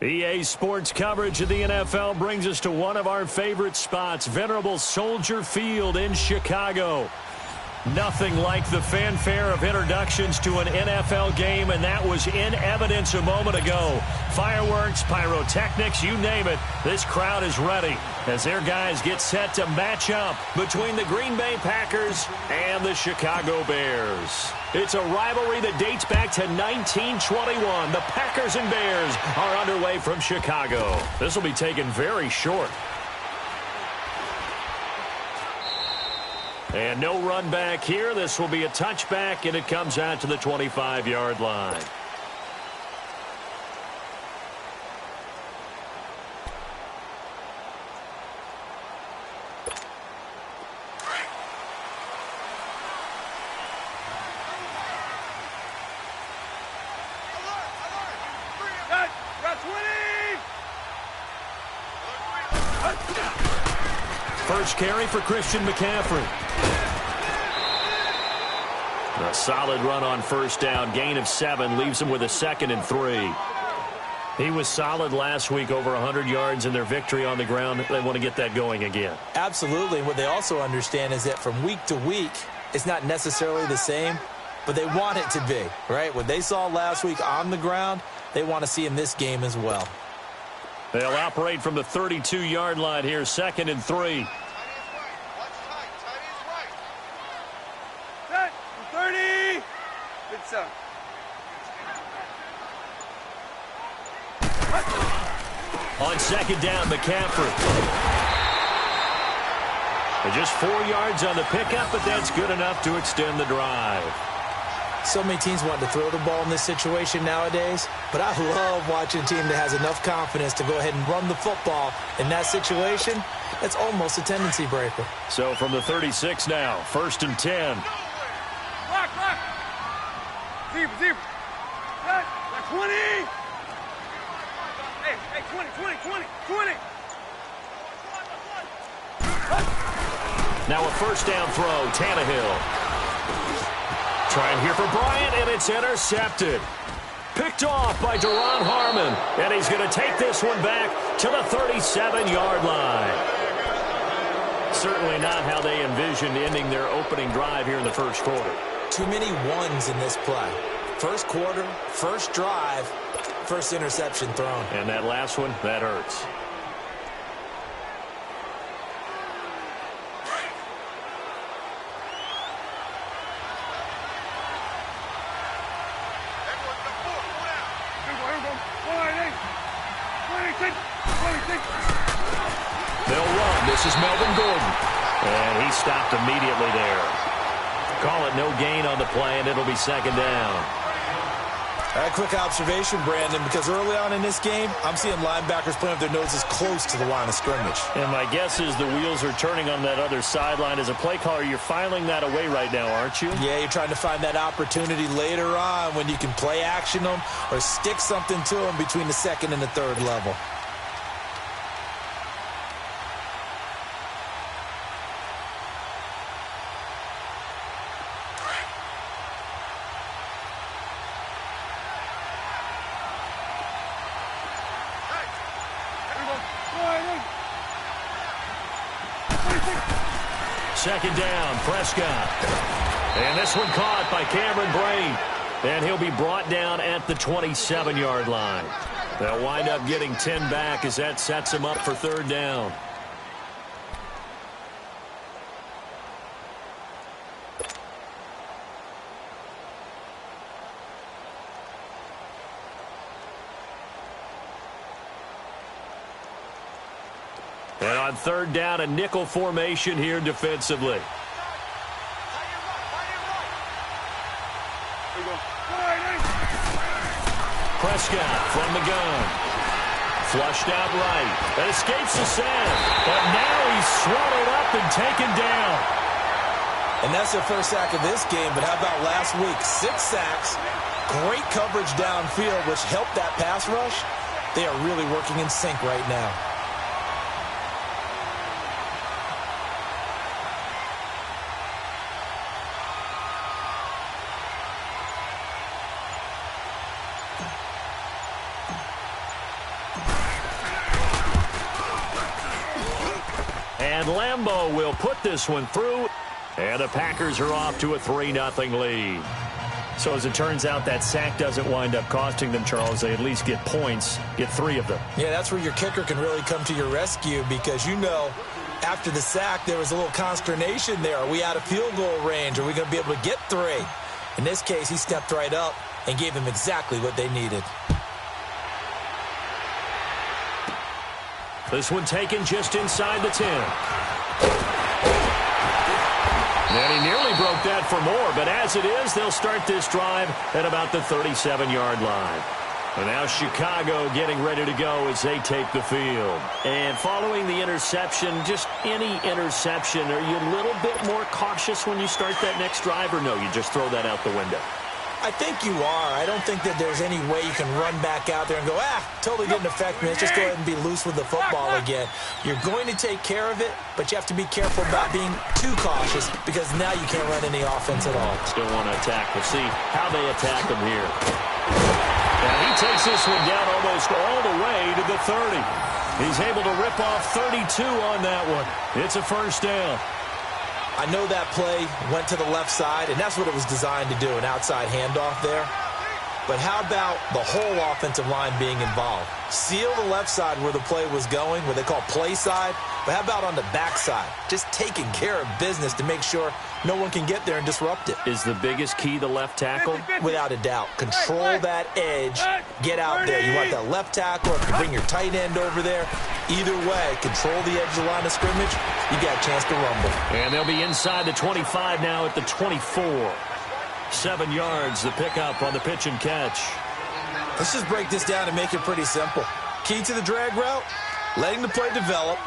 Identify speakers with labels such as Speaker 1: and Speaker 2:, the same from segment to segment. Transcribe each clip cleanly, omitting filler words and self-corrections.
Speaker 1: EA Sports coverage of the NFL brings us to one of our favorite spots, venerable Soldier Field in Chicago. Nothing like the fanfare of introductions to an NFL game, and that was in evidence a moment ago. Fireworks, pyrotechnics, you name it. This crowd is ready as their guys get set to match up between the Green Bay Packers and the Chicago Bears. It's a rivalry that dates back to 1921. The Packers and Bears are underway from Chicago. This will be taken very short. And no run back here. This will be a touchback, and it comes out to the 25-yard line. First carry for Christian McCaffrey. A solid run on first down. Gain of 7 leaves him with a 2nd and 3. He was solid last week, over 100 yards in their victory on the ground. They want to get that going again.
Speaker 2: Absolutely. What they also understand is that from week to week, it's not necessarily the same, but they want it to be, right? What they saw last week on the ground, they want to see in this game as well.
Speaker 1: They'll operate from the 32-yard line here, 2nd and 3. On second down, McCaffrey. Just 4 yards on the pickup, but that's good enough to extend the drive.
Speaker 2: So many teams want to throw the ball in this situation nowadays, but I love watching a team that has enough confidence to go ahead and run the football. In that situation, that's almost a tendency breaker.
Speaker 1: So from the 36 now, 1st and 10.
Speaker 3: Lock. Deep. 20. Hey, 20.
Speaker 1: Now a first down throw, Tannehill. Trying here for Bryant, and it's intercepted. Picked off by Duron Harmon, and he's going to take this one back to the 37-yard line. Certainly not how they envisioned ending their opening drive here in the first quarter.
Speaker 2: Too many ones in this play. First quarter, first drive, first interception thrown.
Speaker 1: And that last one, that hurts. They'll run. This is Melvin Gordon. And he stopped immediately there. Call it no gain on the play, and it'll be 2nd down.
Speaker 2: A quick observation, Brandon, because early on in this game, I'm seeing linebackers playing with their noses close to the line of scrimmage.
Speaker 1: And my guess is the wheels are turning on that other sideline. As a play caller, you're filing that away right now, aren't you?
Speaker 2: Yeah, you're trying to find that opportunity later on when you can play action them or stick something to them between the 2nd and the 3rd level.
Speaker 1: Second down, Prescott. And this one caught by Cameron Brate. And he'll be brought down at the 27-yard line. They'll wind up getting 10 back as that sets him up for 3rd down. And on 3rd down, a nickel formation here defensively. Prescott from the gun. Flushed out right. Escapes the sack. But now he's swallowed up and taken down.
Speaker 2: And that's their first sack of this game. But how about last week? 6 sacks. Great coverage downfield, which helped that pass rush. They are really working in sync right now.
Speaker 1: And Lambeau will put this one through. And the Packers are off to a 3-0 lead. So as it turns out, that sack doesn't wind up costing them, Charles. They at least get points, get 3 of them. Yeah, that's where your kicker can really come to your rescue because, you know, after the sack, there was a little consternation there. Are we out of field goal range? Are we going to be able to get 3? In this case, he stepped right up and gave them exactly what they needed. This one taken just inside the 10. And he nearly broke that for more, but as it is, they'll start this drive at about the 37-yard line. And now Chicago getting ready to go as they take the field. And following the interception, just any interception, are you a little bit more cautious when you start that next drive, or no, you just throw that out the window? I think you are. I don't think that there's any way you can run back out there and go, totally didn't affect me. Let's just go ahead and be loose with the football again. You're going to take care of it, but you have to be careful about being too cautious because now you can't run any offense at all. Still want to attack. We'll see how they attack them here. And he takes this one down almost all the way to the 30. He's able to rip off 32 on that one. It's a first down. I know that play went to the left side, and that's what it was designed to do, an outside handoff there. But how about the whole offensive line being involved? Seal the left side where the play was going, what they call play side. But how about on the back side? Just taking care of business to make sure no one can get there and disrupt it. Is the biggest key the left tackle? Without a doubt. Control that edge. Get out there. You want that left tackle, or if you bring your tight end over there. Either way, control the edge of the line of scrimmage. You got a chance to rumble. And they'll be inside the 25 now at the 24. 7 yards, the pickup on the pitch and catch. Let's just break this down and make it pretty simple. Key to the drag route, letting the play develop,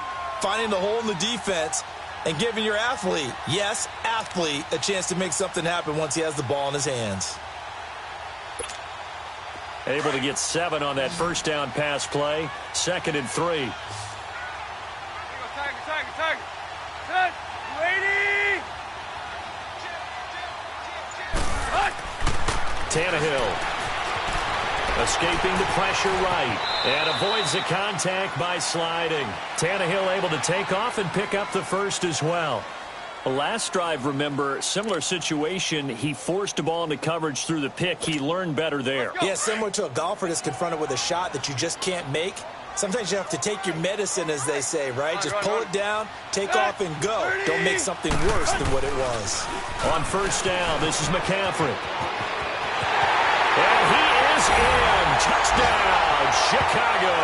Speaker 1: finding the hole in the defense, and giving your athlete, yes, athlete, a chance to make something happen once he has the ball in his hands. Able to get 7 on that first down pass play. 2nd and 3. Tannehill escaping the pressure right and avoids the contact by sliding. Tannehill able to take off and pick up the first as well. Last drive, remember, similar situation. He forced a ball into coverage through the pick. He learned better there. Yeah, similar to a golfer that's confronted with a shot that you just can't make. Sometimes you have to take your medicine, as they say, right? Just pull it down, take off, and go. Don't make something worse than what it was. On first down, this is McCaffrey. And he is in. Touchdown, Chicago.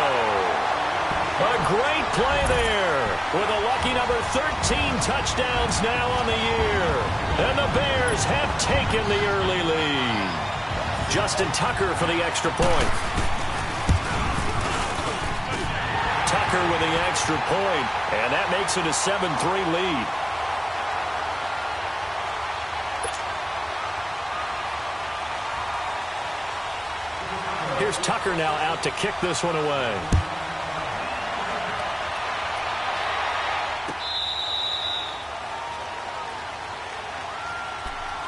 Speaker 1: A great play there with a lucky number 13 touchdowns now on the year. And the Bears have taken the early lead. Justin Tucker for the extra point. Tucker with the extra point, and that makes it a 7-3 lead. Here's Tucker now out to kick this one away.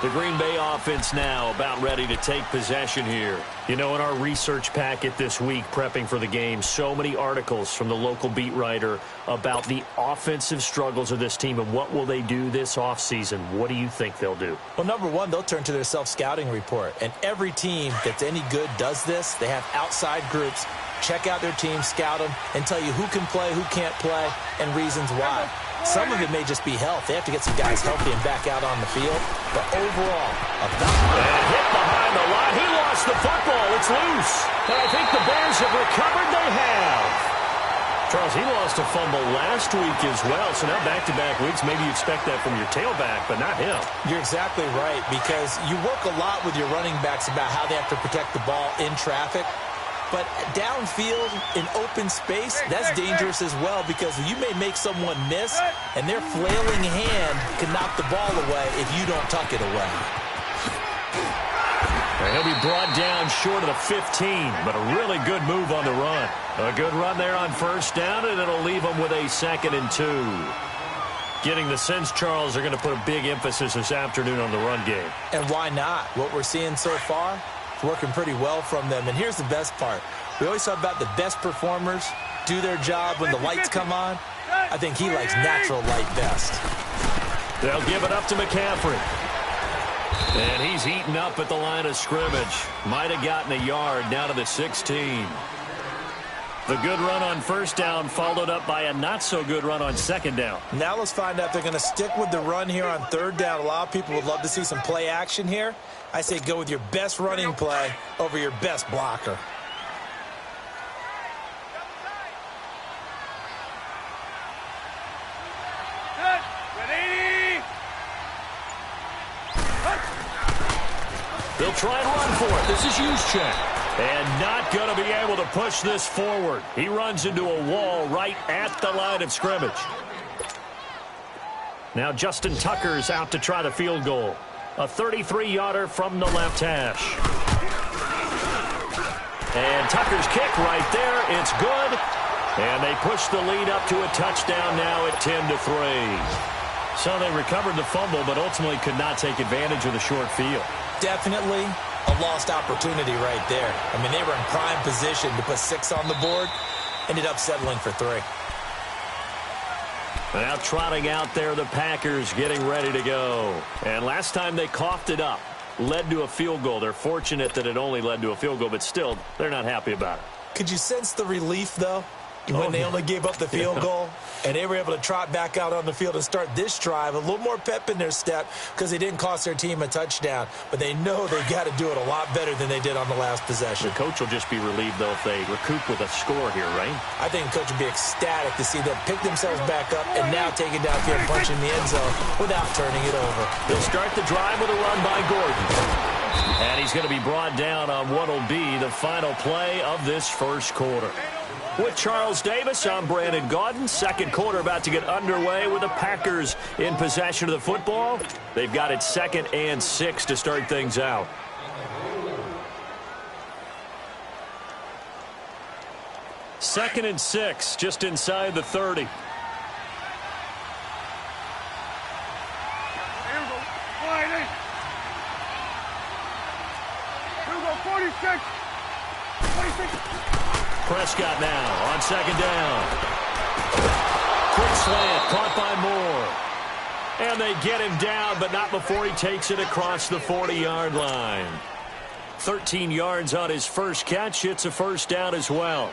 Speaker 1: The Green Bay offense now about ready to take possession here. You know, in our research packet this week, prepping for the game, so many articles from the local beat writer about the offensive struggles of this team and what will they do this offseason. What do you think they'll do? Well, number one, they'll turn to their self-scouting report. And every team that's any good does this. They have outside groups. Check out their team, scout them, and tell you who can play, who can't play, and reasons why. Some of it may just be health. They have to get some guys healthy and back out on the field. But overall, and hit behind the line. He lost the football. It's loose. And I think the Bears have recovered. They have. Charles, he lost a fumble last week as well. So now back-to-back weeks, maybe you expect that from your tailback, but not him. You're exactly right, because you work a lot with your running backs about how they have to protect the ball in traffic. But downfield in open space, that's dangerous as well, because you may make someone miss, and their flailing hand can knock the ball away if you don't tuck it away. And he'll be brought down short of the 15, but a really good move on the run. A good run there on first down, and it'll leave them with a 2nd and 2. Getting the sense, Charles, they're going to put a big emphasis this afternoon on the run game. And why not? What we're seeing so far, working pretty well from them. And here's the best part. We always talk about the best performers do their job when the lights come on.
Speaker 2: I think he likes natural light best.
Speaker 1: They'll give it up to McCaffrey. And he's eaten up at the line of scrimmage. Might have gotten a yard down to the 16. The good run on first down followed up by a not-so-good run on second down.
Speaker 2: Now let's find out if they're going to stick with the run here on third down. A lot of people would love to see some play action here. I say go with your best running play over your best blocker.
Speaker 1: They'll try and run for it. This is Juszczyk. And not going to be able to push this forward. He runs into a wall right at the line of scrimmage. Now Justin Tucker's out to try the field goal. A 33-yarder from the left hash. And Tucker's kick right there. It's good. And they push the lead up to a touchdown now at 10-3. So they recovered the fumble, but ultimately could not take advantage of the short field.
Speaker 2: Definitely a lost opportunity right there. I mean, they were in prime position to put 6 on the board. Ended up settling for 3.
Speaker 1: Now trotting out there, the Packers getting ready to go. And last time they coughed it up, led to a field goal. They're fortunate that it only led to a field goal, but still, they're not happy about it.
Speaker 2: Could you sense the relief, though, when they only gave up the field goal and they were able to trot back out on the field and start this drive? A little more pep in their step because they didn't cost their team a touchdown, but they know they've got to do it a lot better than they did on the last possession.
Speaker 1: The coach will just be relieved, though, if they recoup with a score here, right?
Speaker 2: I think the coach will be ecstatic to see them pick themselves back up and now take it downfield and punch in the end zone without turning it over.
Speaker 1: They'll start the drive with a run by Gordon. And he's going to be brought down on what will be the final play of this first quarter. With Charles Davis, I'm Brandon Gaudin. Second quarter about to get underway with the Packers in possession of the football. They've got it 2nd and 6 to start things out. Second and 6, just inside the 30.
Speaker 3: Here we go. Wide in. Here we go. 46. 26.
Speaker 1: Prescott now on second down. Quick slant, caught by Moore. And they get him down, but not before he takes it across the 40-yard line. 13 yards on his first catch. It's a first down as well.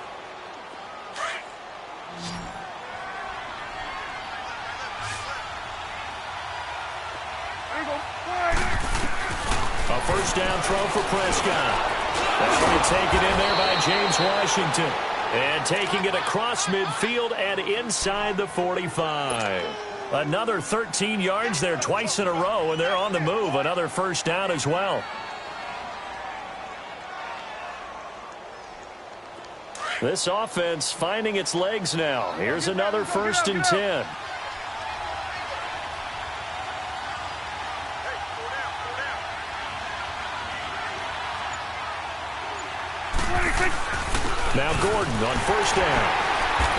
Speaker 1: A first down throw for Prescott. That's going to take it in there by James Washington. And taking it across midfield and inside the 45. Another 13 yards there twice in a row, and they're on the move. Another first down as well. This offense finding its legs now. Here's another 1st and 10. Now Gordon on first down.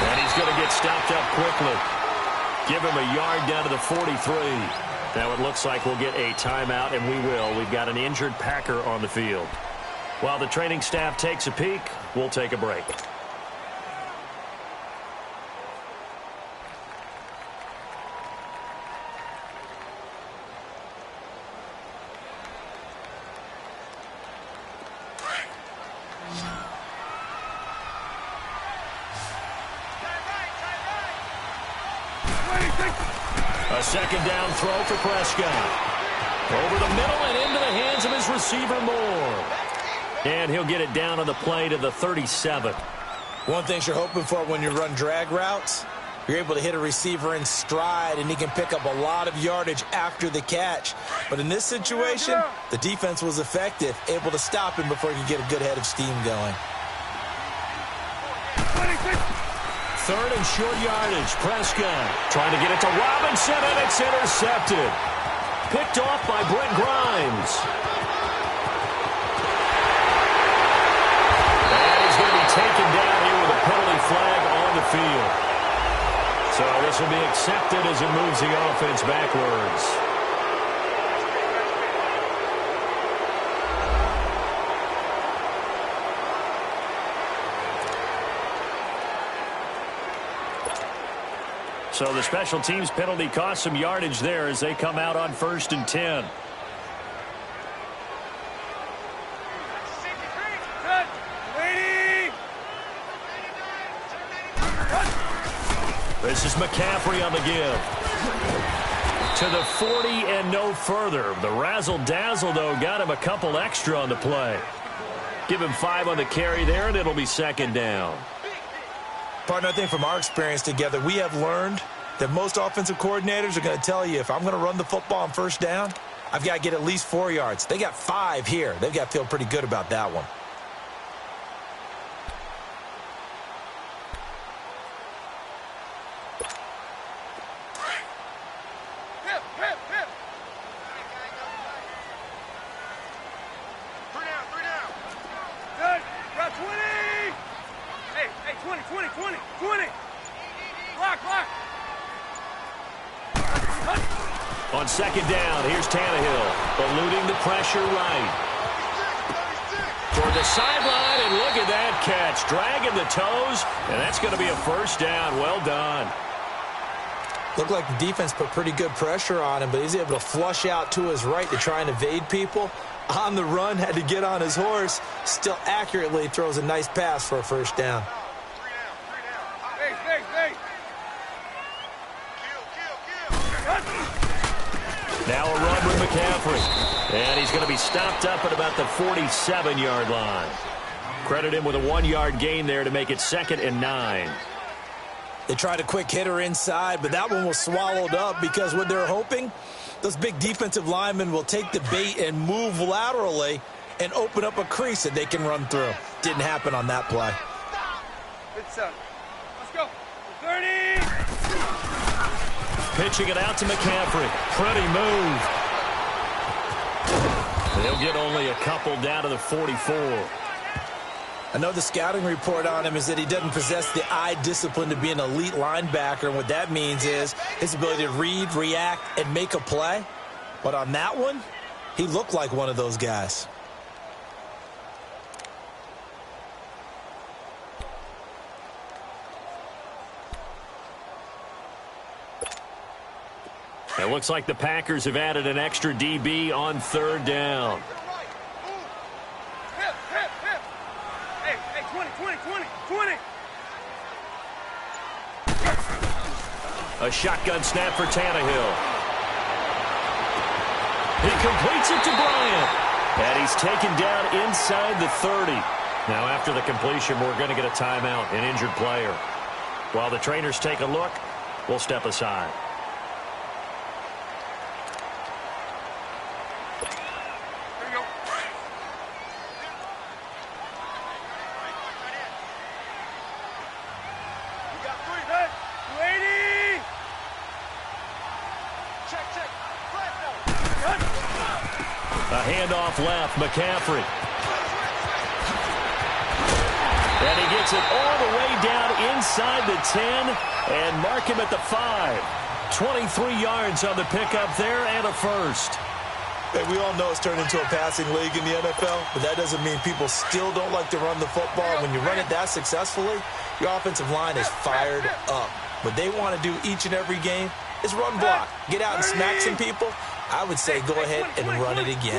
Speaker 1: And he's going to get stopped up quickly. Give him a yard down to the 43. Now it looks like we'll get a timeout, and we will. We've got an injured Packer on the field. While the training staff takes a peek, we'll take a break. A second down throw for Prescott. Over the middle and into the hands of his receiver, Moore. And he'll get it down on the play to the 37.
Speaker 2: One thing you're hoping for when you run drag routes, you're able to hit a receiver in stride, and he can pick up a lot of yardage after the catch. But in this situation, the defense was effective, able to stop him before he could get a good head of steam going.
Speaker 1: 3rd and short yardage. Prescott trying to get it to Robinson, and it's intercepted. Picked off by Brent Grimes. And he's going to be taken down here with a penalty flag on the field. So this will be accepted as it moves the offense backwards. So the special teams penalty cost some yardage there as they come out on 1st and 10. This is McCaffrey on the give. To the 40 and no further. The razzle-dazzle, though, got him a couple extra on the play. Give him 5 on the carry there, and it'll be 2nd down.
Speaker 2: Partner, I think from our experience together, we have learned that most offensive coordinators are going to tell you, if I'm going to run the football on 1st down, I've got to get at least 4 yards. They got 5 here. They've got to feel pretty good about that one.
Speaker 1: On 2nd down, here's Tannehill, eluding the pressure right. Toward the sideline, and look at that catch. Dragging the toes, and that's going to be a 1st down. Well done.
Speaker 2: Looked like the defense put pretty good pressure on him, but he's able to flush out to his right to try and evade people. On the run, had to get on his horse. Still accurately throws a nice pass for a 1st down.
Speaker 1: Now a run with McCaffrey. And he's going to be stopped up at about the 47-yard line. Credit him with a 1-yard gain there to make it 2nd and 9.
Speaker 2: They tried a quick hitter inside, but that one was swallowed up because what they're hoping, those big defensive linemen will take the bait and move laterally and open up a crease that they can run through. Didn't happen on that play.
Speaker 3: Let's go. 30.
Speaker 1: Pitching it out to McCaffrey. Pretty move. They'll get only a couple down to the 44.
Speaker 2: I know the scouting report on him is that he doesn't possess the eye discipline to be an elite linebacker, and what that means is his ability to read, react, and make a play. But on that one, he looked like one of those guys.
Speaker 1: It looks like the Packers have added an extra DB on 3rd down.
Speaker 3: Hey, 20.
Speaker 1: A shotgun snap for Tannehill. He completes it to Bryant. And he's taken down inside the 30. Now after the completion, we're going to get a timeout, an injured player. While the trainers take a look, we'll step aside. Handoff left, McCaffrey. And he gets it all the way down inside the 10 and mark him at the 5. 23 yards on the pickup there and a 1st.
Speaker 2: Hey, we all know it's turned into a passing league in the NFL, but that doesn't mean people still don't like to run the football. When you run it that successfully, your offensive line is fired up. What they want to do each and every game is run block. Get out and smack some people. I would say go ahead and run it again.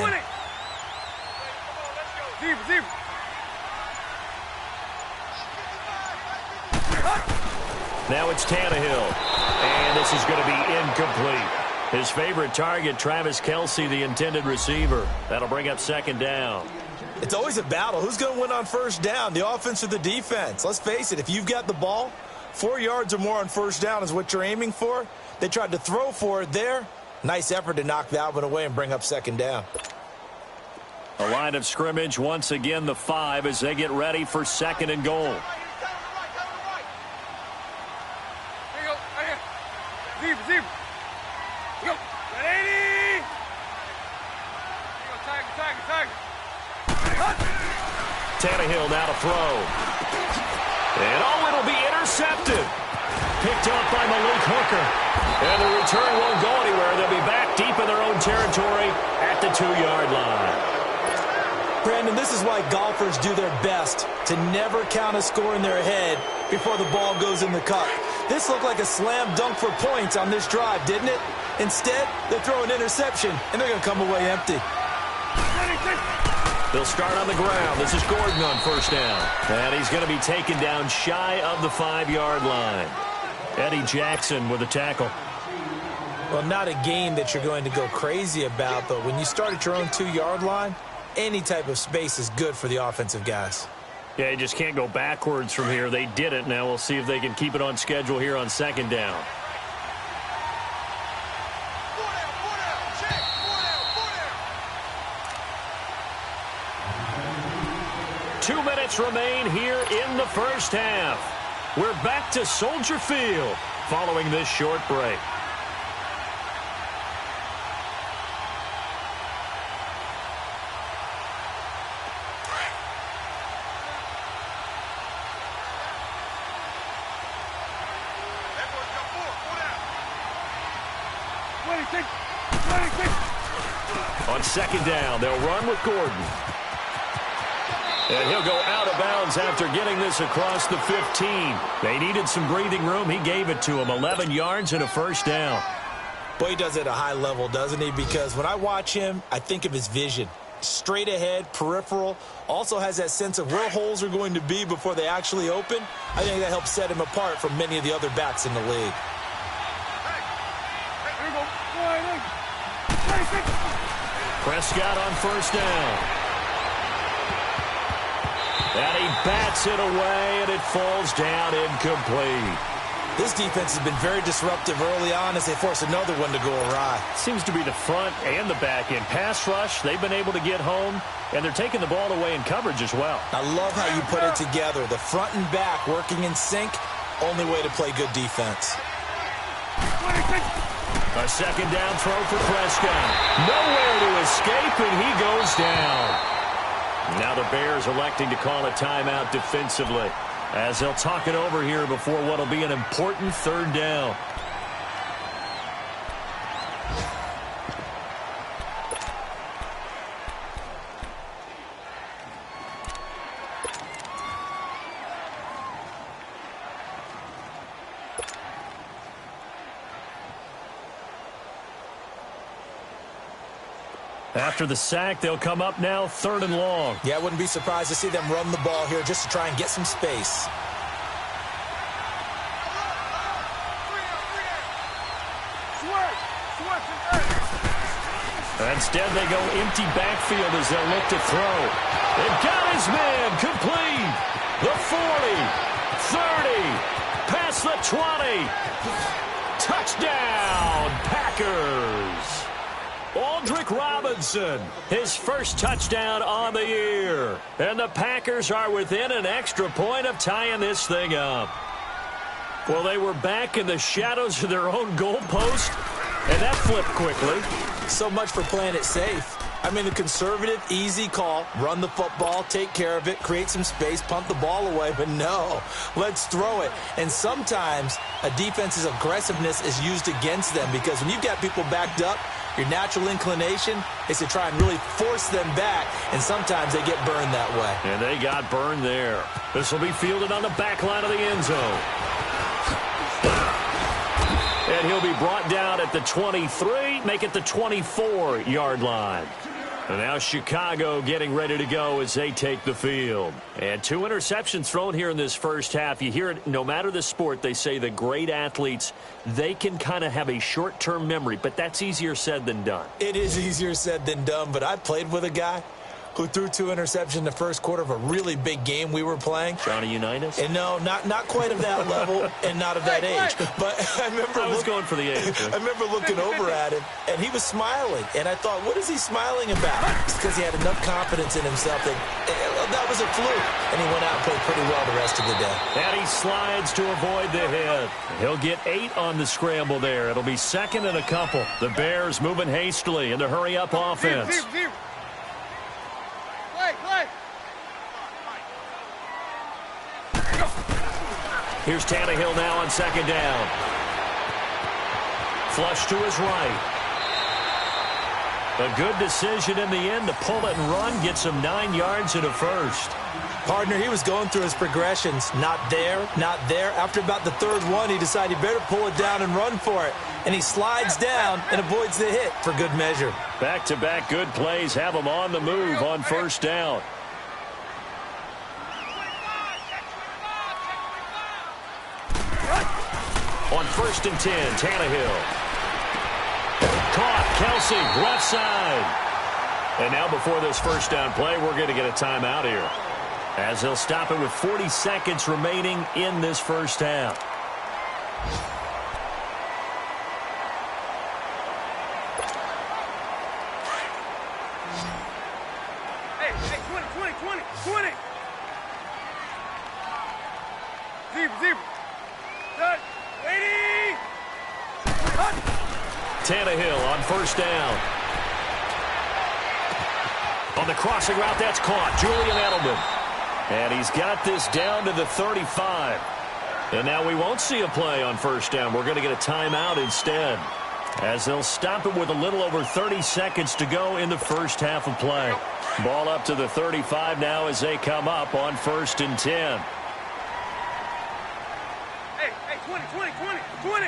Speaker 1: Now it's Tannehill. And this is going to be incomplete. His favorite target, Travis Kelce, the intended receiver. That'll bring up 2nd down.
Speaker 2: It's always a battle. Who's going to win on 1st down, the offense or the defense? Let's face it, if you've got the ball, 4 yards or more on 1st down is what you're aiming for. They tried to throw for it there. Nice effort to knock that one away and bring up 2nd down.
Speaker 1: A line of scrimmage once again, the 5, as they get ready for 2nd and goal. Tannehill now to throw. And it'll be intercepted. Picked up by Malik Hooker. And the return won't go anywhere. They'll be back deep in their own territory at the 2-yard line.
Speaker 2: Brandon, this is why golfers do their best to never count a score in their head before the ball goes in the cup. This looked like a slam dunk for points on this drive, didn't it? Instead, they throw an interception, and they're going to come away empty.
Speaker 1: They'll start on the ground. This is Gordon on first down. And he's going to be taken down shy of the 5-yard line. Eddie Jackson with a tackle.
Speaker 2: Well, not a game that you're going to go crazy about, but when you start at your own 2-yard line, any type of space is good for the offensive guys.
Speaker 1: Yeah, you just can't go backwards from here. They did it. Now we'll see if they can keep it on schedule here on second down. Two minutes remain here in the first half. We're back to Soldier Field following this short break. On second down, they'll run with Gordon. And he'll go out of bounds after getting this across the 15. They needed some breathing room. He gave it to him. 11 yards and a first down.
Speaker 2: Boy, he does it at a high level, doesn't he? Because when I watch him, I think of his vision. Straight ahead, peripheral. Also has that sense of where holes are going to be before they actually open. I think that helps set him apart from many of the other backs in the league.
Speaker 1: Prescott on first down. And he bats it away, and it falls down incomplete.
Speaker 2: This defense has been very disruptive early on as they force another one to go awry.
Speaker 1: Seems to be the front and the back end. Pass rush, they've been able to get home, and they're taking the ball away in coverage as well.
Speaker 2: I love how you put it together. The front and back working in sync, only way to play good defense.
Speaker 1: A second down throw for Prescott. Nowhere to escape, and he goes down. Now the Bears electing to call a timeout defensively as they'll talk it over here before what will be an important third down. After the sack, they'll come up now third and long.
Speaker 2: Yeah, I wouldn't be surprised to see them run the ball here just to try and get some space.
Speaker 1: Instead, they go empty backfield as they'll look to throw. They've got his man complete. The 40, 30, past the 20. Touchdown, Packers. Aldrick Robinson, his first touchdown on the year. And the Packers are within an extra point of tying this thing up. Well, they were back in the shadows of their own goalpost, and that flipped quickly.
Speaker 2: So much for playing it safe. I mean, the conservative, easy call, run the football, take care of it, create some space, punt the ball away, but no, let's throw it. And sometimes a defense's aggressiveness is used against them because when you've got people backed up, your natural inclination is to try and really force them back, and sometimes they get burned that way.
Speaker 1: And they got burned there. This will be fielded on the back line of the end zone. And he'll be brought down at the 23, make it the 24-yard line. And now Chicago getting ready to go as they take the field. And 2 interceptions thrown here in this first half. You hear it, no matter the sport, they say the great athletes, they can kind of have a short-term memory, but that's easier said than done.
Speaker 2: It is easier said than done, but I played with a guy who threw 2 interceptions in the first quarter of a really big game we were playing.
Speaker 1: Johnny Unitas?
Speaker 2: And no, not quite of that level and not of that age. But I
Speaker 1: was going for the age.
Speaker 2: I remember looking over at him, and he was smiling. And I thought, what is he smiling about? It's because he had enough confidence in himself that was a fluke. And he went out and played pretty well the rest of the day.
Speaker 1: And he slides to avoid the hit. He'll get 8 on the scramble there. It'll be second and a couple. The Bears moving hastily in the hurry-up offense. Here's Tannehill now on second down. Flush to his right. A good decision in the end to pull it and run, get some 9 yards and a first.
Speaker 2: Partner, he was going through his progressions. Not there, not there. After about the third one, he decided he better pull it down and run for it. And he slides down and avoids the hit for good measure.
Speaker 1: Back-to-back good plays have him on the move on first down. On 1st and 10, Tannehill. Caught, Kelsey, left side. And now before this first down play, we're going to get a timeout here, as they'll stop it with 40 seconds remaining in this first half.
Speaker 3: Hey, 20. Zebra. Done. Waiting. Cut.
Speaker 1: Tannehill on first down. On the crossing route, that's caught. Julian Edelman. And he's got this down to the 35. And now we won't see a play on first down. We're going to get a timeout instead, as they'll stop it with a little over 30 seconds to go in the first half of play. Ball up to the 35 now as they come up on 1st and 10.
Speaker 3: Hey, 20.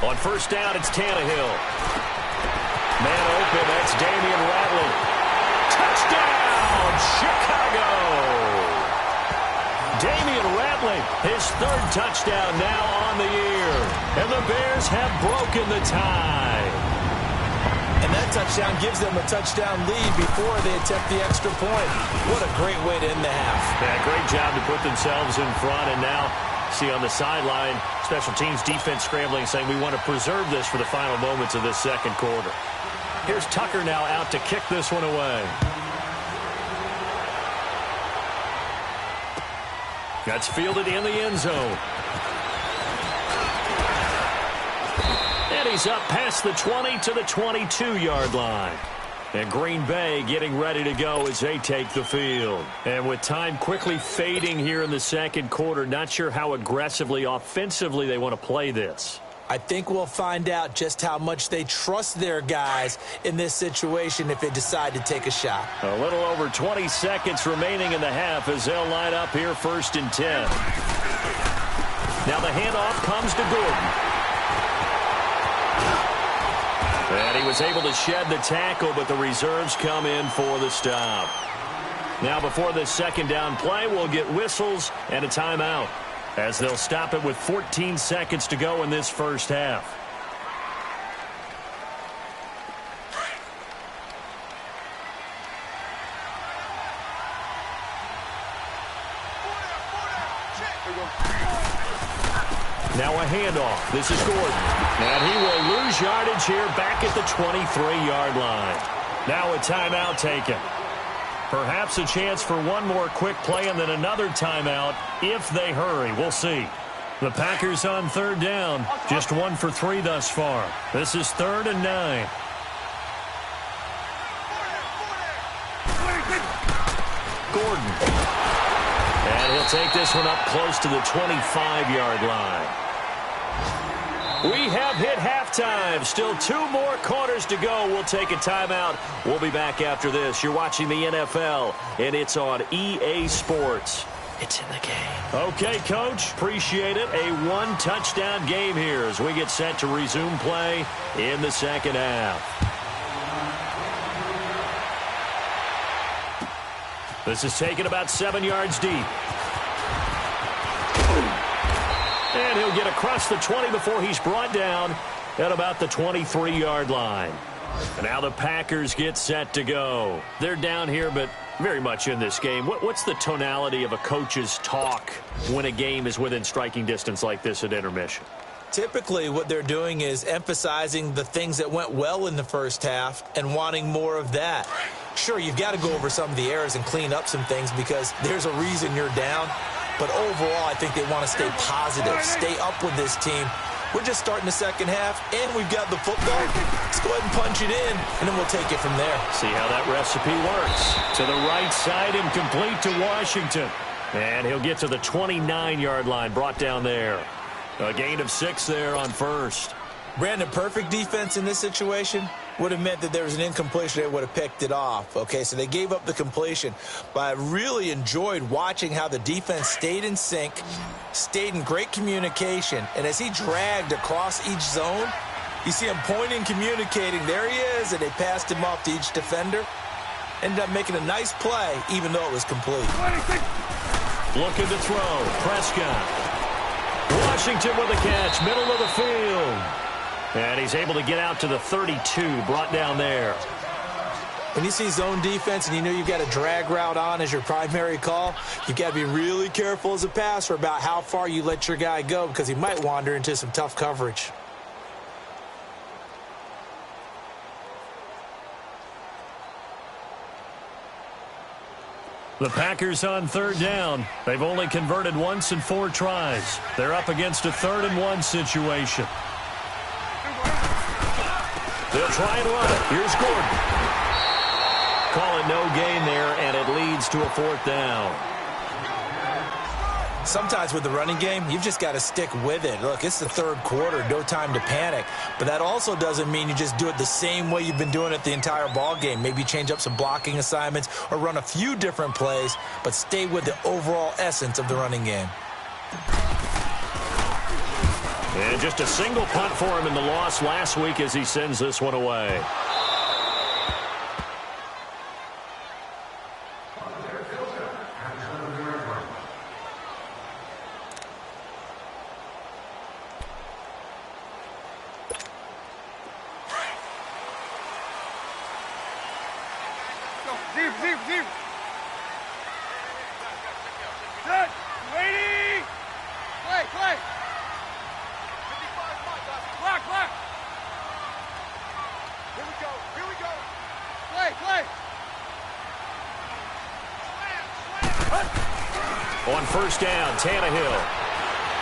Speaker 1: On first down, it's Tannehill. Man open, that's Damian Ratley. Touchdown, Chicago! Damian Ratley, his 3rd touchdown now on the year. And the Bears have broken the tie.
Speaker 2: And that touchdown gives them a touchdown lead before they attempt the extra point. What a great way to end the half.
Speaker 1: Yeah, great job to put themselves in front. And now, see on the sideline, special teams defense scrambling, saying we want to preserve this for the final moments of this second quarter. Here's Tucker now out to kick this one away. That's fielded in the end zone. And he's up past the 20 to the 22-yard line. And Green Bay getting ready to go as they take the field. And with time quickly fading here in the second quarter, not sure how aggressively, offensively they want to play this.
Speaker 2: I think we'll find out just how much they trust their guys in this situation if they decide to take a shot.
Speaker 1: A little over 20 seconds remaining in the half as they'll line up here 1st and 10. Now the handoff comes to Gordon. And he was able to shed the tackle, but the reserves come in for the stop. Now before this second down play, we'll get whistles and a timeout, as they'll stop it with 14 seconds to go in this first half. Now a handoff. This is Gordon. And he will lose yardage here back at the 23-yard line. Now a timeout taken. Perhaps a chance for one more quick play and then another timeout if they hurry. We'll see. The Packers on 3rd down. Just 1 for 3 thus far. This is 3rd and 9. Gordon. And he'll take this one up close to the 25-yard line. We have hit halftime. Still 2 more quarters to go. We'll take a timeout. We'll be back after this. You're watching the NFL, and it's on EA Sports. It's in the game. Okay, Coach. Appreciate it. A 1-touchdown game here as we get set to resume play in the second half. This is taken about 7 yards deep. And he'll get across the 20 before he's brought down at about the 23-yard line. And now the Packers get set to go. They're down here, but very much in this game. What's the tonality of a coach's talk when a game is within striking distance like this at intermission?
Speaker 2: Typically, what they're doing is emphasizing the things that went well in the first half and wanting more of that. Sure, you've got to go over some of the errors and clean up some things because there's a reason you're down. But overall, I think they want to stay positive, stay up with this team. We're just starting the second half, and we've got the football. Let's go ahead and punch it in, and then we'll take it from there.
Speaker 1: See how that recipe works. To the right side, incomplete to Washington. And he'll get to the 29-yard line, brought down there. A gain of 6 there on first.
Speaker 2: Brandon, perfect defense in this situation would have meant that there was an incompletion. They would have picked it off. Okay, so they gave up the completion. But I really enjoyed watching how the defense stayed in sync, stayed in great communication, and as he dragged across each zone, you see him pointing, communicating. There he is, and they passed him off to each defender. Ended up making a nice play, even though it was complete.
Speaker 1: Looking to throw. Prescott. Washington with a catch, middle of the field. And he's able to get out to the 32, brought down there.
Speaker 2: When you see zone defense and you know you've got a drag route on as your primary call, you've got to be really careful as a passer about how far you let your guy go because he might wander into some tough coverage.
Speaker 1: The Packers on third down. They've only converted once in 4 tries. They're up against a 3rd-and-1 situation. They'll try and run it. Here's Gordon. Call it no gain there, and it leads to a 4th down.
Speaker 2: Sometimes with the running game, you've just got to stick with it. Look, it's the 3rd quarter, no time to panic. But that also doesn't mean you just do it the same way you've been doing it the entire ball game. Maybe change up some blocking assignments or run a few different plays, but stay with the overall essence of the running game.
Speaker 1: And just a single punt for him in the loss last week as he sends this one away.
Speaker 3: Deep. Set. Waiting. Play. Block. Here we go. Play.
Speaker 1: On first down, Tannehill.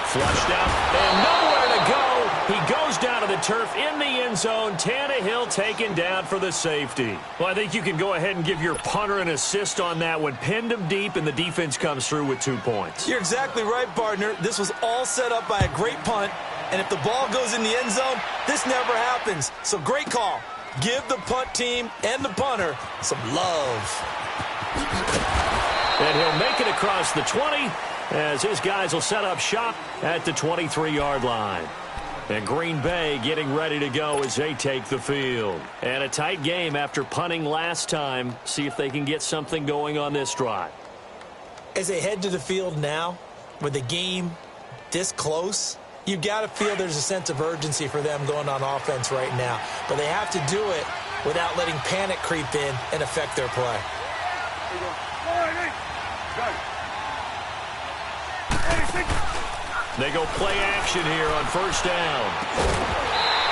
Speaker 1: Flushed out and nowhere to go. He goes down to the turf in the end zone. Tannehill taken down for the safety. Well, I think you can go ahead and give your punter an assist on that one. Pinned him deep, and the defense comes through with 2 points.
Speaker 2: You're exactly right, partner. This was all set up by a great punt, and if the ball goes in the end zone, this never happens. So great call. Give the punt team and the punter some love.
Speaker 1: And he'll make it across the 20 as his guys will set up shop at the 23-yard line. And Green Bay getting ready to go as they take the field. And a tight game after punting last time. See if they can get something going on this drive.
Speaker 2: As they head to the field now, with the game this close, you've got to feel there's a sense of urgency for them going on offense right now. But they have to do it without letting panic creep in and affect their play.
Speaker 1: They go play action here on first down.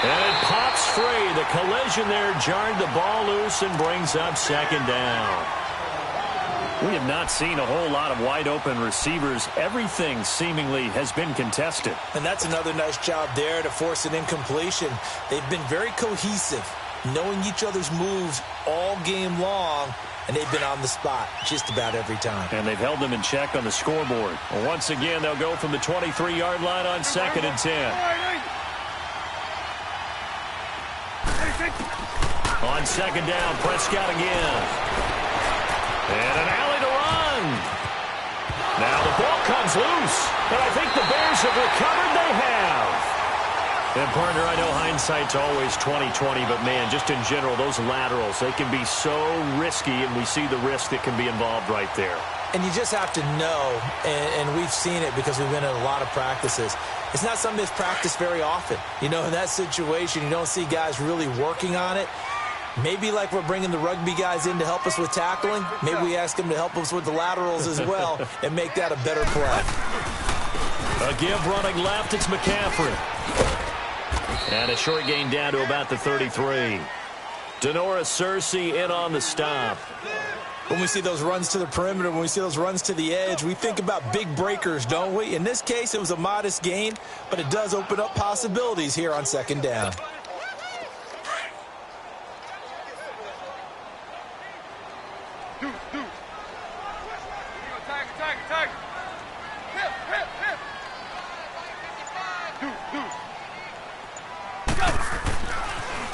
Speaker 1: And it pops free. The collision there jarred the ball loose and brings up 2nd down. We have not seen a whole lot of wide-open receivers. Everything seemingly has been contested.
Speaker 2: And that's another nice job there to force an incompletion. They've been very cohesive, knowing each other's moves all game long, and they've been on the spot just about every time.
Speaker 1: And they've held them in check on the scoreboard. Well, once again, they'll go from the 23-yard line on 2nd and 10. On 2nd down, Prescott again. And an alley to run. Now the ball comes loose. And I think the Bears have recovered. They have. And, partner, I know hindsight's always 20/20, but, man, just in general, those laterals, they can be so risky, and we see the risk that can be involved right there.
Speaker 2: And you just have to know, and we've seen it because we've been in a lot of practices, it's not something that's practiced very often. You know, in that situation, you don't see guys really working on it. Maybe like we're bringing the rugby guys in to help us with tackling, maybe we ask them to help us with the laterals as well and make that a better play.
Speaker 1: A give running left, it's McCaffrey. And a short gain down to about the 33. Denora Cersei in on the stop.
Speaker 2: When we see those runs to the perimeter, when we see those runs to the edge, we think about big breakers, don't we? In this case, it was a modest gain, but it does open up possibilities here on 2nd down.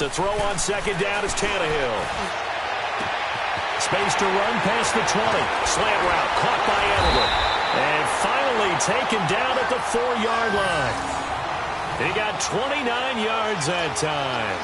Speaker 1: To throw on second down is Tannehill. Space to run past the 20. Slant route caught by Edelman. And finally taken down at the 4-yard line. He got 29 yards that time.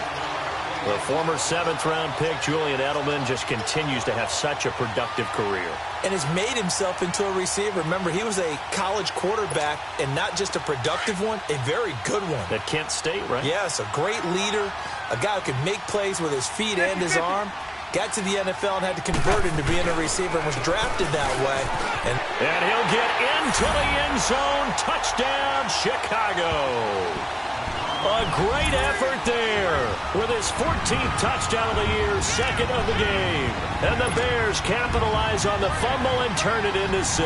Speaker 1: The former 7th-round pick, Julian Edelman, just continues to have such a productive career.
Speaker 2: And has made himself into a receiver. Remember, he was a college quarterback, and not just a productive one, a very good one.
Speaker 1: At Kent State, right?
Speaker 2: Yes, a great leader, a guy who could make plays with his feet and his arm. Got to the NFL and had to convert into being a receiver and was drafted that way. And
Speaker 1: he'll get into the end zone. Touchdown, Chicago. A great effort there with his 14th touchdown of the year, 2nd of the game. And the Bears capitalize on the fumble and turn it into 6.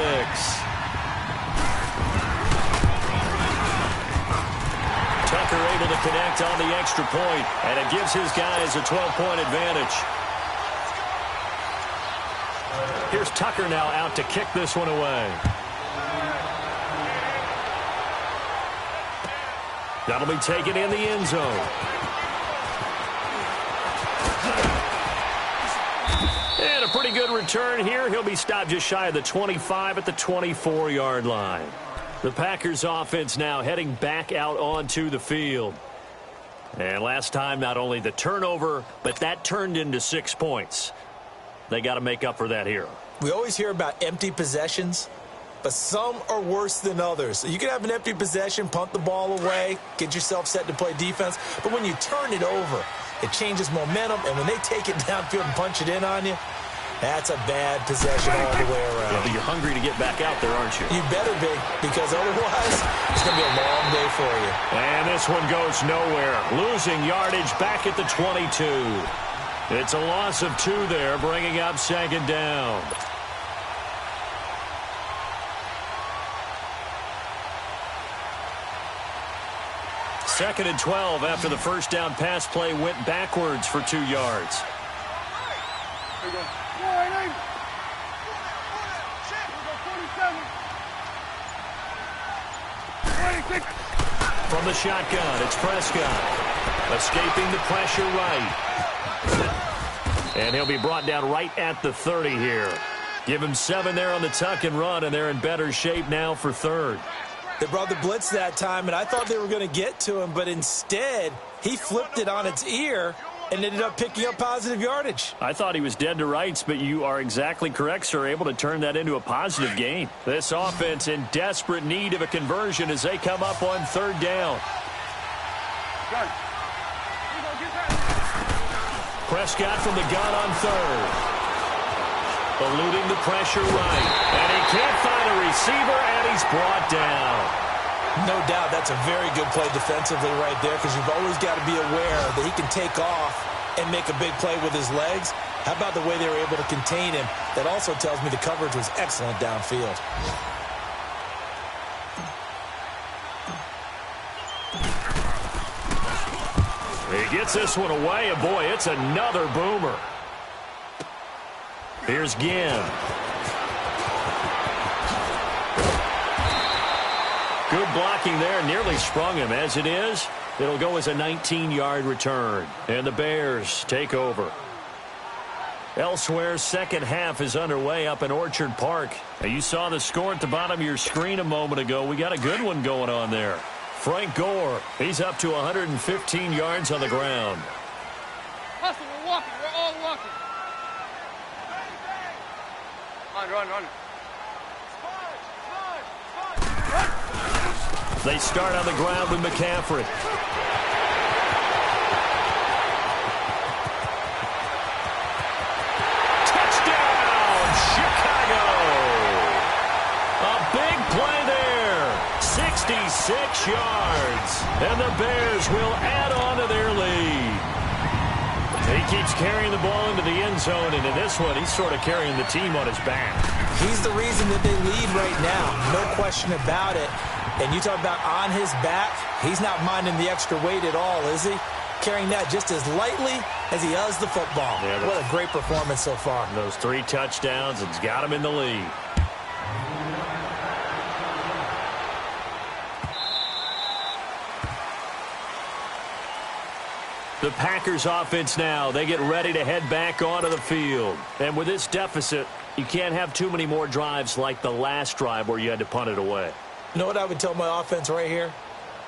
Speaker 1: Tucker able to connect on the extra point, and it gives his guys a 12-point advantage. Here's Tucker now out to kick this one away. That'll be taken in the end zone. And a pretty good return here. He'll be stopped just shy of the 25 at the 24-yard line. The Packers offense now heading back out onto the field. And last time, not only the turnover, but that turned into 6 points. They got to make up for that here.
Speaker 2: We always hear about empty possessions, but some are worse than others. You can have an empty possession, punt the ball away, get yourself set to play defense, but when you turn it over, it changes momentum, and when they take it downfield and punch it in on you, that's a bad possession all the way around.
Speaker 1: Yeah, but you're hungry to get back out there, aren't you?
Speaker 2: You better be, because otherwise it's going to be a long day for you.
Speaker 1: And this one goes nowhere. Losing yardage back at the 22. It's a loss of 2 there, bringing up 2nd down. Second and 12 after the first down pass play went backwards for 2 yards. From the shotgun, it's Prescott. Escaping the pressure right. And he'll be brought down right at the 30 here. Give him 7 there on the tuck and run, and they're in better shape now for 3rd.
Speaker 2: They brought the blitz that time, and I thought they were going to get to him, but instead, he flipped it on its ear and ended up picking up positive yardage.
Speaker 1: I thought he was dead to rights, but you are exactly correct, sir, able to turn that into a positive gain. This offense in desperate need of a conversion as they come up on 3rd down. Prescott from the gun on 3rd. Eluding the pressure right. And he can't find a receiver, and he's brought down.
Speaker 2: No doubt that's a very good play defensively right there, because you've always got to be aware that he can take off and make a big play with his legs. How about the way they were able to contain him? That also tells me the coverage was excellent downfield.
Speaker 1: He gets this one away, and boy, it's another boomer. Here's Ginn. Good blocking there, nearly sprung him. As it is, it'll go as a 19-yard return. And the Bears take over. Elsewhere, second half is underway up in Orchard Park. Now, you saw the score at the bottom of your screen a moment ago. We got a good one going on there. Frank Gore, he's up to 115 yards on the ground.
Speaker 3: Hustle, we're walking. We're all walking. Run.
Speaker 1: They start on the ground with McCaffrey. Touchdown, Chicago! A big play there. 66 yards. And the Bears will add on to their lead. He keeps carrying the ball into the end zone, and in this one, he's sort of carrying the team on his back.
Speaker 2: He's the reason that they lead right now. No question about it. And you talk about on his back, he's not minding the extra weight at all, is he? Carrying that just as lightly as he does the football. Yeah, what a great performance so far.
Speaker 1: Those 3 touchdowns, it's got him in the lead. The Packers offense now, they get ready to head back onto the field. And with this deficit, you can't have too many more drives like the last drive where you had to punt it away.
Speaker 2: You know what I would tell my offense right here?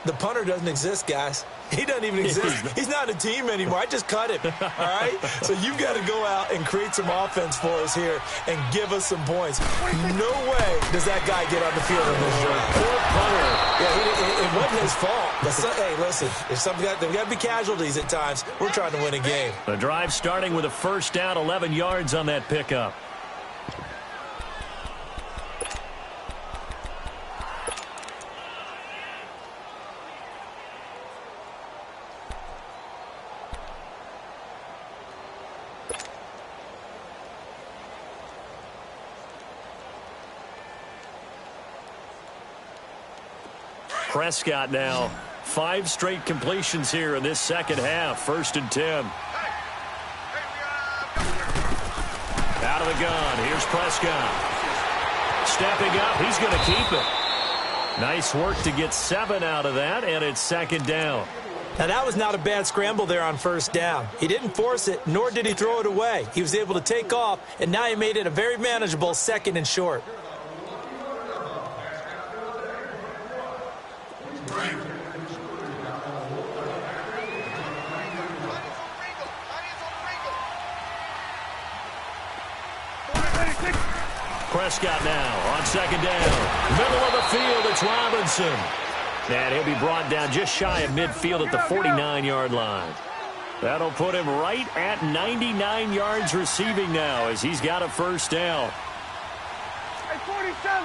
Speaker 2: The punter doesn't exist, guys. He doesn't even exist. He's not a team anymore. I just cut him, all right? So you've got to go out and create some offense for us here and give us some points. No way does that guy get on the field in this drive.
Speaker 1: Poor punter.
Speaker 2: Yeah, it wasn't his fault. But hey, listen, there's got to be casualties at times. We're trying to win a game.
Speaker 1: The drive starting with a first down, 11 yards on that pickup. Prescott now. 5 straight completions here in this second half. 1st and 10. Out of the gun. Here's Prescott. Stepping up. He's going to keep it. Nice work to get 7 out of that, and it's 2nd down.
Speaker 2: Now, that was not a bad scramble there on 1st down. He didn't force it, nor did he throw it away. He was able to take off, and now he made it a very manageable 2nd and short.
Speaker 1: Prescott now on 2nd down. Middle of the field, it's Robinson. And he'll be brought down just shy of midfield at the 49-yard line. That'll put him right at 99 yards receiving now as he's got a 1st down.
Speaker 3: Hey, 47.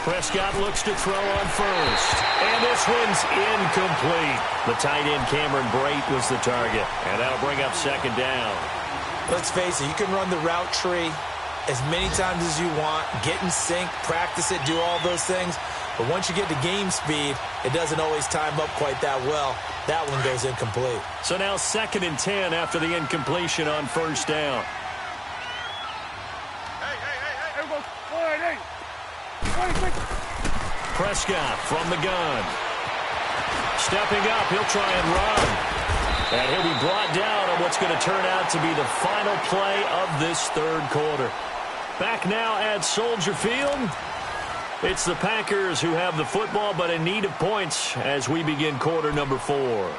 Speaker 1: Prescott looks to throw on 1st. And this one's incomplete. The tight end Cameron Brate was the target. And that'll bring up 2nd down.
Speaker 2: Let's face it, you can run the route tree as many times as you want, get in sync, practice it, do all those things. But once you get to game speed, it doesn't always time up quite that well. That one goes incomplete.
Speaker 1: So now 2nd and 10 after the incompletion on 1st down.
Speaker 3: Hey, everybody, 26.
Speaker 1: Prescott from the gun. Stepping up, he'll try and run. And he'll be brought down on what's going to turn out to be the final play of this 3rd quarter. Back now at Soldier Field. It's the Packers who have the football, but in need of points as we begin quarter number 4.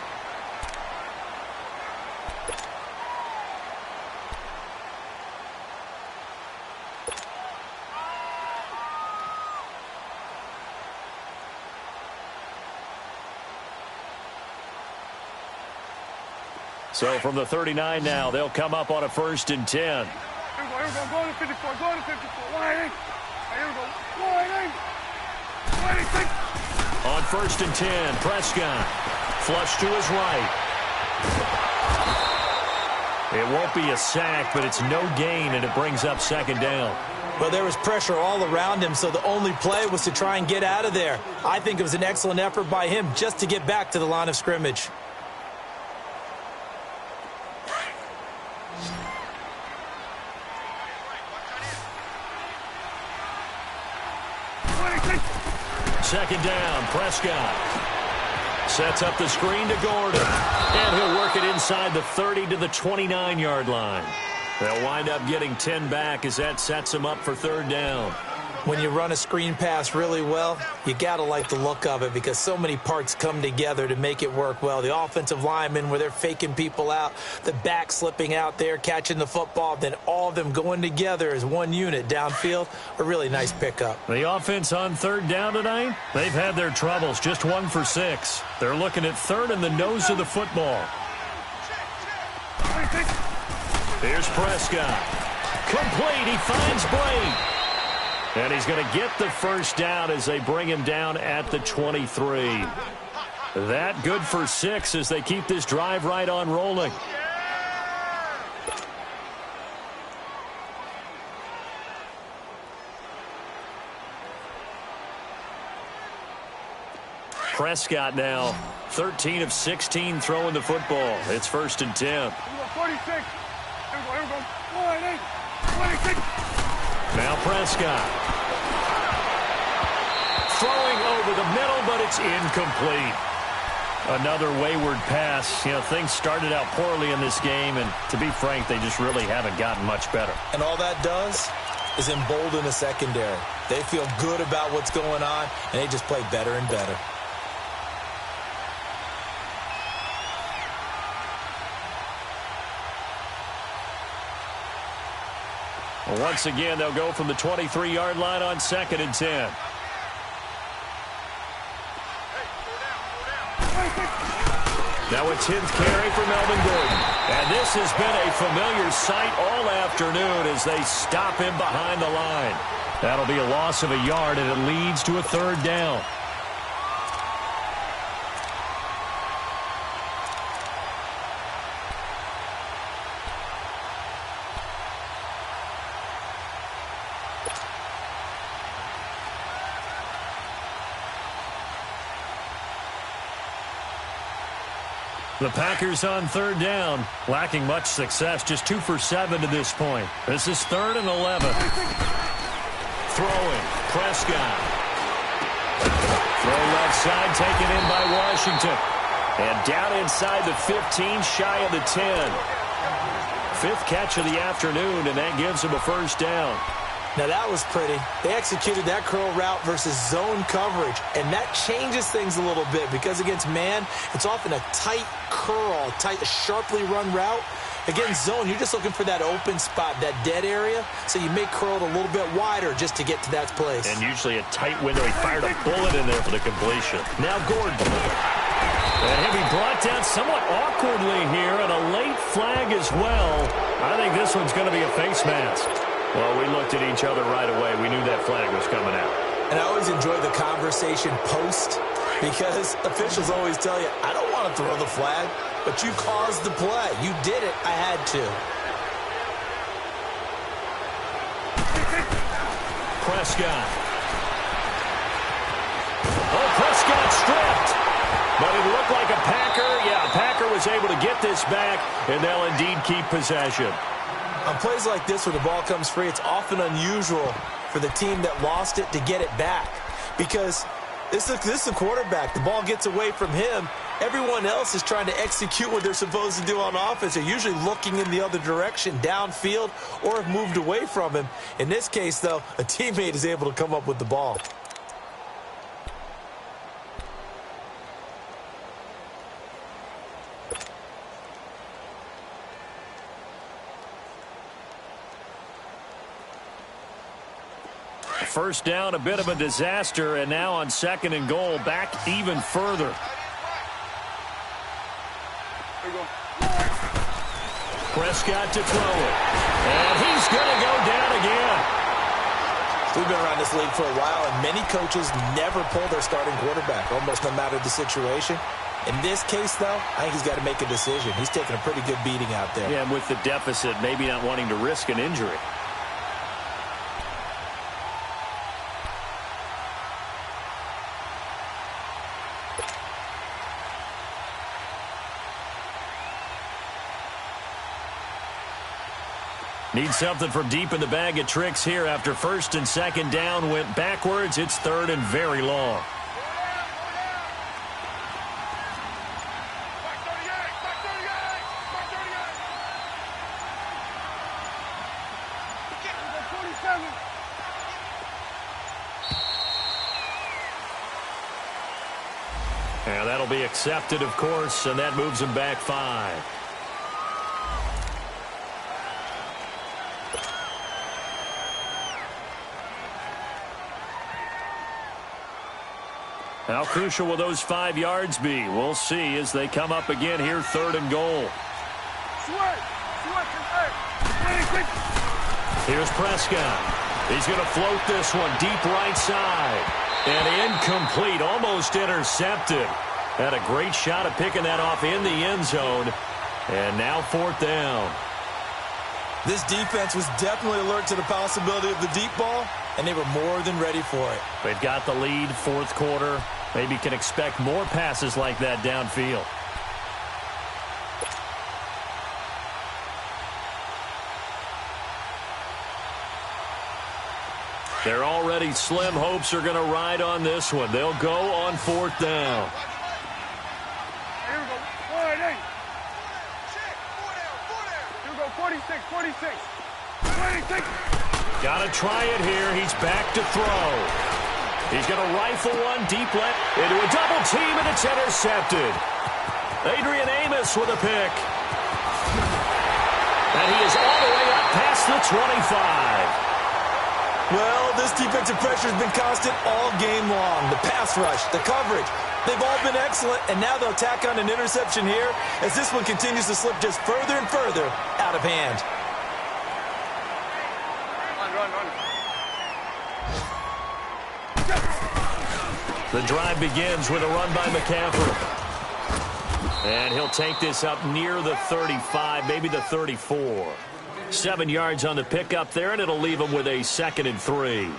Speaker 1: So from the 39 now, they'll come up on a 1st and 10.
Speaker 3: Here we go, go to 54, go to 54. Wide. Here we go, wide. 26.
Speaker 1: On 1st and 10, Prescott. Flush to his right. It won't be a sack, but it's no gain, and it brings up 2nd down.
Speaker 2: Well, there was pressure all around him, so the only play was to try and get out of there. I think it was an excellent effort by him just to get back to the line of scrimmage.
Speaker 1: Second down, Prescott. Sets up the screen to Gordon. And he'll work it inside the 30 to the 29-yard line. They'll wind up getting 10 back as that sets them up for 3rd down.
Speaker 2: When you run a screen pass really well, you got to like the look of it because so many parts come together to make it work well. The offensive linemen where they're faking people out, the back slipping out there, catching the football, then all of them going together as one unit downfield. A really nice pickup.
Speaker 1: The offense on 3rd down tonight, they've had their troubles, just 1 for 6. They're looking at 3rd in the nose of the football. Here's Prescott. Complete, he finds Brate. And he's going to get the 1st down as they bring him down at the 23. That good for 6 as they keep this drive right on rolling. Prescott now 13 of 16 throwing the football. It's 1st and 10.
Speaker 3: 46. Here we go. 26.
Speaker 1: Now Prescott. Throwing over the middle, but it's incomplete. Another wayward pass. You know, things started out poorly in this game, and to be frank, they just really haven't gotten much better.
Speaker 2: And all that does is embolden the secondary. They feel good about what's going on, and they just play better and better.
Speaker 1: Well, once again, they'll go from the 23-yard line on 2nd and 10. Now a 10th carry for Melvin Gordon. And this has been a familiar sight all afternoon as they stop him behind the line. That'll be a loss of a yard, and it leads to a 3rd down. The Packers on 3rd down, lacking much success, just 2 for 7 to this point. This is 3rd and 11. Throwing, Prescott. Throw left side, taken in by Washington. And down inside the 15, shy of the 10. 5th catch of the afternoon, and that gives him a 1st down.
Speaker 2: Now, that was pretty. They executed that curl route versus zone coverage, and that changes things a little bit because against man, it's often a tight curl, tight, sharply run route. Against zone, you're just looking for that open spot, that dead area, so you may curl it a little bit wider just to get to that place.
Speaker 1: And usually a tight window. He fired a bullet in there for the completion. Now Gordon. And he'll be brought down somewhat awkwardly here, and a late flag as well. I think this one's going to be a face mask. Well, we looked at each other right away. We knew that flag was coming out.
Speaker 2: And I always enjoy the conversation post because officials always tell you, I don't want to throw the flag, but you caused the play. You did it. I had to.
Speaker 1: Prescott. Oh, Prescott stripped. But it looked like a Packer. Yeah, Packer was able to get this back, and they'll indeed keep possession.
Speaker 2: On plays like this where the ball comes free, it's often unusual for the team that lost it to get it back because this is a quarterback. The ball gets away from him. Everyone else is trying to execute what they're supposed to do on offense. They're usually looking in the other direction, downfield, or have moved away from him. In this case, though, a teammate is able to come up with the ball.
Speaker 1: First down, a bit of a disaster, and now on 2nd and goal, back even further. Prescott to throw it. And he's going to go down again.
Speaker 2: We've been around this league for a while, and many coaches never pull their starting quarterback, almost no matter the situation. In this case, though, I think he's got to make a decision. He's taking a pretty good beating out there.
Speaker 1: Yeah, and with the deficit, maybe not wanting to risk an injury. Need something from deep in the bag of tricks here after 1st and 2nd down went backwards. It's 3rd and very long. And that'll be accepted, of course, and that moves him back 5. How crucial will those 5 yards be? We'll see as they come up again here, 3rd and goal. Here's Prescott. He's going to float this one deep right side. And incomplete, almost intercepted. Had a great shot at picking that off in the end zone. And now 4th down.
Speaker 2: This defense was definitely alert to the possibility of the deep ball, and they were more than ready for it.
Speaker 1: They've got the lead, 4th quarter. Maybe can expect more passes like that downfield. Their already slim hopes are going to ride on this one. They'll go on 4th down.
Speaker 3: Here we go. Wide eight. Here we go. 46, 46. 26.
Speaker 1: Got to try it here. He's back to throw. He's going to rifle one deep left into a double team, and it's intercepted. Adrian Amos with a pick. And he is all the way up past the 25.
Speaker 2: Well, this defensive pressure has been constant all game long. The pass rush, the coverage, they've all been excellent, and now they'll tack on an interception here as this one continues to slip just further and further out of hand.
Speaker 1: The drive begins with a run by McCaffrey. And he'll take this up near the 35, maybe the 34. 7 yards on the pickup there, and it'll leave them with a 2nd and 3.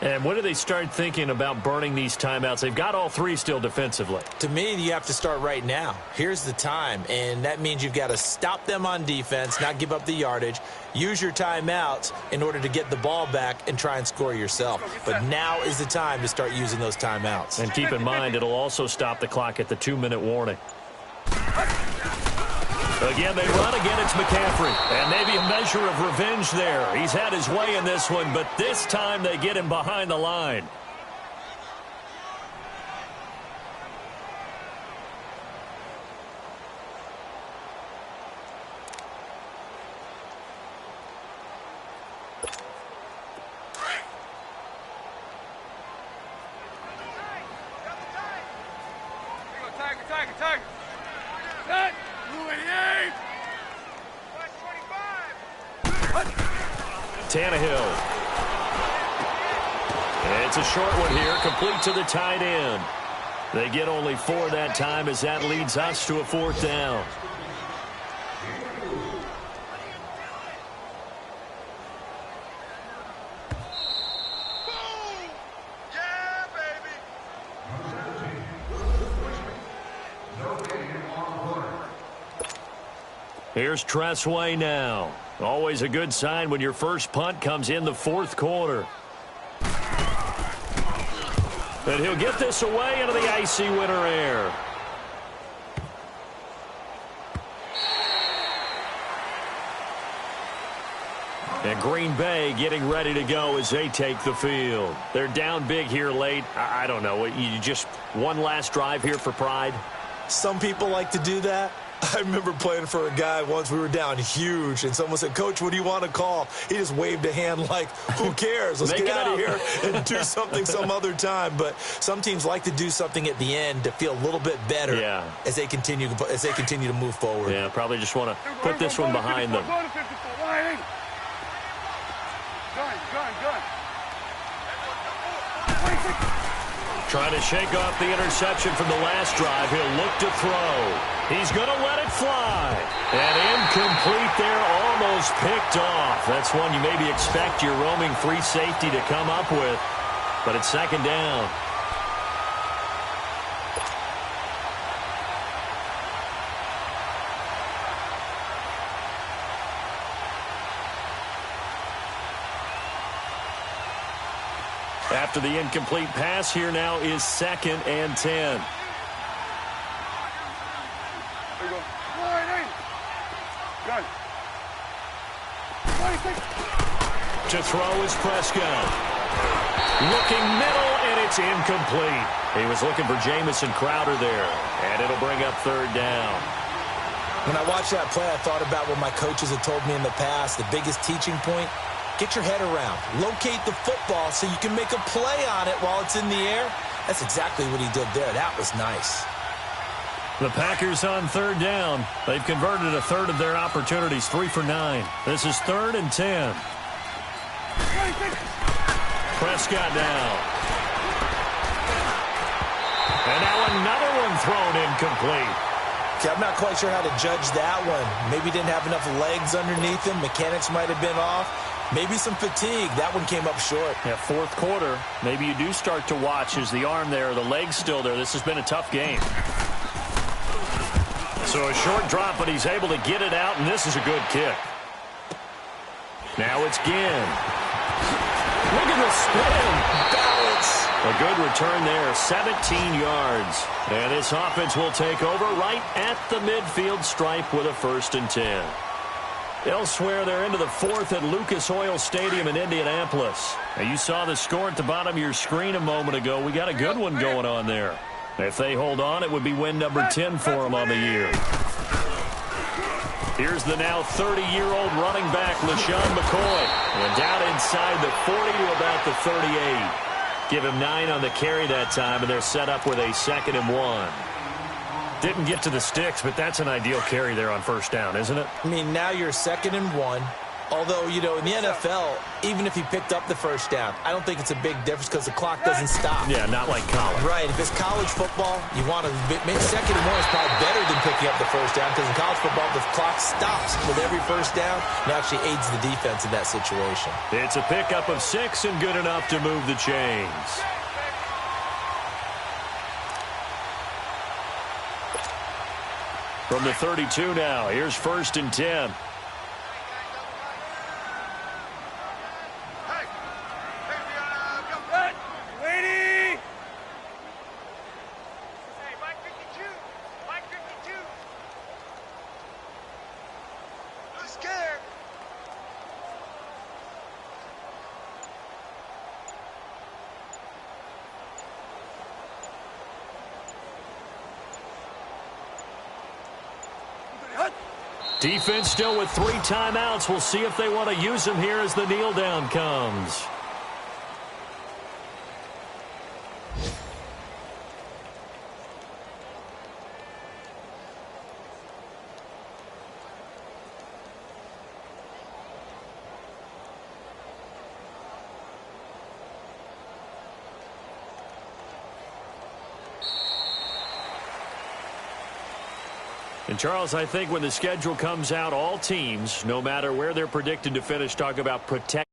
Speaker 1: And when do they start thinking about burning these timeouts? They've got all 3 still defensively.
Speaker 2: To me, you have to start right now. Here's the time, and that means you've got to stop them on defense, not give up the yardage, use your timeouts in order to get the ball back and try and score yourself. But now is the time to start using those timeouts.
Speaker 1: And keep in mind, it'll also stop the clock at the 2-minute warning. Again, they run. Again, it's McCaffrey. And maybe a measure of revenge there. He's had his way in this one, but this time they get him behind the line.
Speaker 3: Tiger. Set.
Speaker 1: Tannehill. It's a short one here, complete to the tight end. They get only 4 that time as that leads us to a 4th down. Here's Tressway now. Always a good sign when your first punt comes in the 4th quarter. And he'll get this away into the icy winter air. And Green Bay getting ready to go as they take the field. They're down big here late. I don't know. You just one last drive here for pride?
Speaker 2: Some people like to do that. I remember playing for a guy once. We were down huge, and someone said, "Coach, what do you want to call?" He just waved a hand like, who cares? Let's get out of here and do something some other time. But some teams like to do something at the end to feel a little bit better as they continue to move forward.
Speaker 1: Yeah, probably just want to put this one behind them.
Speaker 3: Gun.
Speaker 1: Trying to shake off the interception from the last drive. He'll look to throw. He's going to let it fly. And incomplete there, almost picked off. That's one you maybe expect your roaming free safety to come up with. But it's 2nd down. After the incomplete pass, here now is 2nd and 10.
Speaker 3: There you go. Gun.
Speaker 1: To throw is Prescott. Looking middle, and it's incomplete. He was looking for Jamison Crowder there, and it'll bring up 3rd down.
Speaker 2: When I watched that play, I thought about what my coaches had told me in the past. The biggest teaching point: get your head around. Locate the football so you can make a play on it while it's in the air. That's exactly what he did there. That was nice.
Speaker 1: The Packers on 3rd down. They've converted a third of their opportunities, 3 for 9. This is 3rd and 10. Prescott down. And now another one thrown incomplete.
Speaker 2: Okay, I'm not quite sure how to judge that one. Maybe didn't have enough legs underneath him. Mechanics might have been off. Maybe some fatigue. That one came up short.
Speaker 1: Yeah, 4th quarter. Maybe you do start to watch as the arm there, the leg's still there. This has been a tough game. So a short drop, but he's able to get it out, and this is a good kick. Now it's Ginn. Look at the spin.
Speaker 2: Balance.
Speaker 1: A good return there, 17 yards. And this offense will take over right at the midfield stripe with a 1st and 10. Elsewhere, they're into the 4th at Lucas Oil Stadium in Indianapolis. Now, you saw the score at the bottom of your screen a moment ago. We got a good one going on there. If they hold on, it would be win number 10 for them on the year. Here's the now 30-year-old running back, LaShawn McCoy. And down inside the 40 to about the 38. Give him 9 on the carry that time, and they're set up with a 2nd and 1. Didn't get to the sticks, but that's an ideal carry there on 1st down, isn't it?
Speaker 2: I mean, now you're 2nd and 1. Although, you know, in the NFL, even if he picked up the 1st down, I don't think it's a big difference because the clock doesn't stop.
Speaker 1: Yeah, not like college.
Speaker 2: Right. If it's college football, you want to make 2nd and 1 is probably better than picking up the 1st down because in college football, the clock stops with every 1st down and actually aids the defense in that situation.
Speaker 1: It's a pickup of 6 and good enough to move the chains. From the 32 now, here's 1st and 10. Defense still with 3 timeouts. We'll see if they want to use them here as the kneel down comes. And, Charles, I think when the schedule comes out, all teams, no matter where they're predicted to finish, talk about protect.